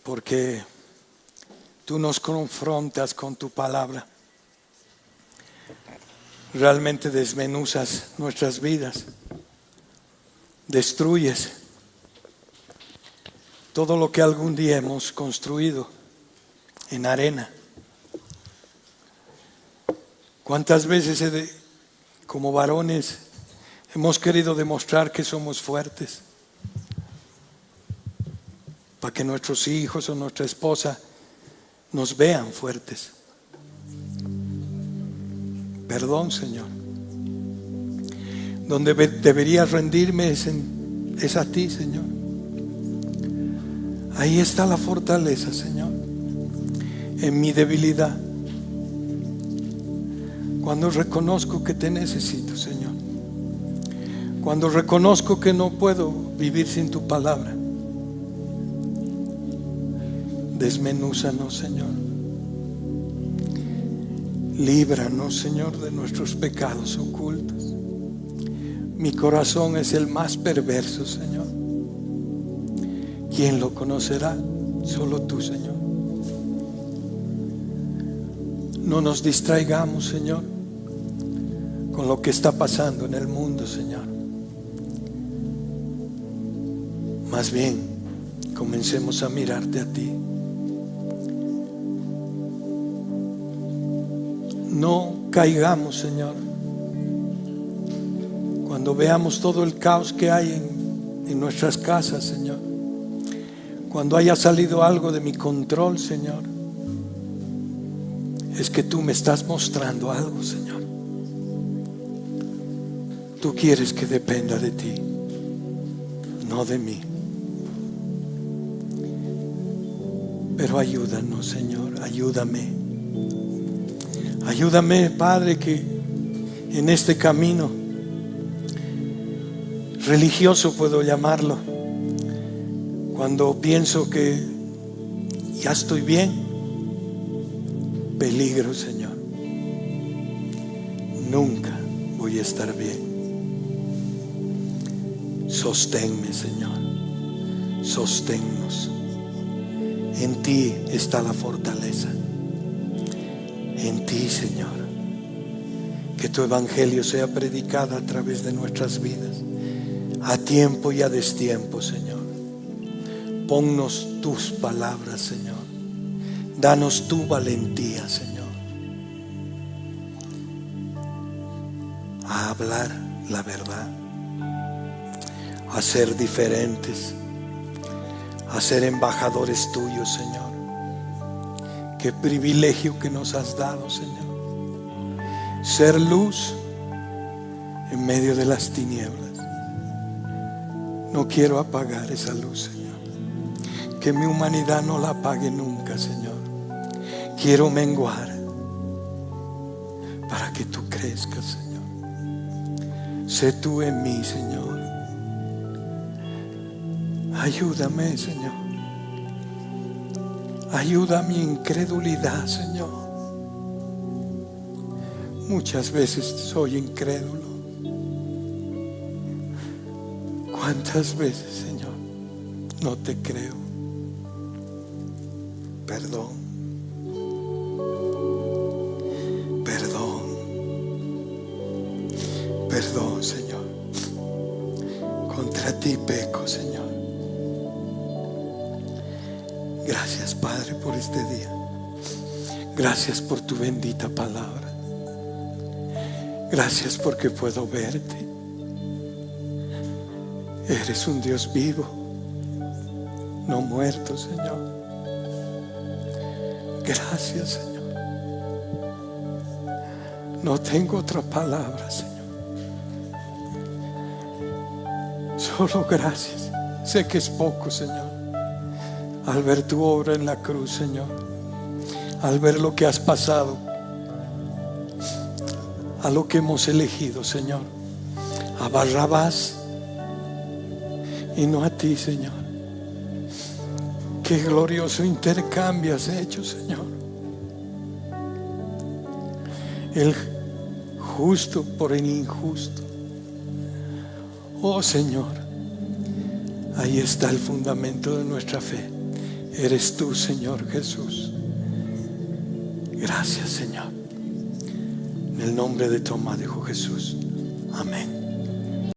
porque tú nos confrontas con tu palabra, realmente desmenuzas nuestras vidas, destruyes todo lo que algún día hemos construido en arena. ¿Cuántas veces como varones hemos querido demostrar que somos fuertes para que nuestros hijos o nuestra esposa nos vean fuertes? Perdón, Señor. Donde debería rendirme es a ti, Señor. Ahí está la fortaleza, Señor, en mi debilidad. Cuando reconozco que te necesito, Señor. Cuando reconozco que no puedo vivir sin tu palabra. Desmenúzanos, Señor. Líbranos, Señor, de nuestros pecados ocultos. Mi corazón es el más perverso, Señor. ¿Quién lo conocerá? Solo tú, Señor. No nos distraigamos, Señor, con lo que está pasando en el mundo, Señor. Más bien, comencemos a mirarte a ti. No caigamos, Señor, cuando veamos todo el caos que hay en nuestras casas, Señor. Cuando haya salido algo de mi control, Señor, es que tú me estás mostrando algo, Señor. Tú quieres que dependa de ti, no de mí. Pero ayúdanos, Señor, ayúdame. Ayúdame, Padre, que en este camino religioso, puedo llamarlo, cuando pienso que ya estoy bien, peligro, Señor. Nunca voy a estar bien. Sosténme, Señor. Sosténnos. En ti está la fortaleza. En ti, Señor. Que tu evangelio sea predicado a través de nuestras vidas, a tiempo y a destiempo, Señor. Ponnos tus palabras, Señor. Danos tu valentía, Señor, a hablar la verdad, a ser diferentes, a ser embajadores tuyos, Señor. Qué privilegio que nos has dado, Señor. Ser luz en medio de las tinieblas. No quiero apagar esa luz, Señor. Que mi humanidad no la apague nunca, Señor. Quiero menguar para que tú crezcas, Señor. Sé tú en mí, Señor. Ayúdame, Señor. Ayuda a mi incredulidad, Señor. Muchas veces soy incrédulo. ¿Cuántas veces, Señor, no te creo? Perdón. Perdón. Perdón, Señor. Contra ti peco, Señor. Gracias, Padre, por este día. Gracias por tu bendita palabra. Gracias porque puedo verte. Eres un Dios vivo, no muerto, Señor. Gracias, Señor. No tengo otra palabra, Señor. Solo gracias. Sé que es poco, Señor, al ver tu obra en la cruz, Señor, al ver lo que has pasado, a lo que hemos elegido, Señor, a Barrabás y no a ti, Señor. Qué glorioso intercambio has hecho, Señor. El justo por el injusto. Oh, Señor, ahí está el fundamento de nuestra fe. Eres tú, Señor Jesús. Gracias, Señor. En el nombre de tu amado Hijo Jesús. Amén.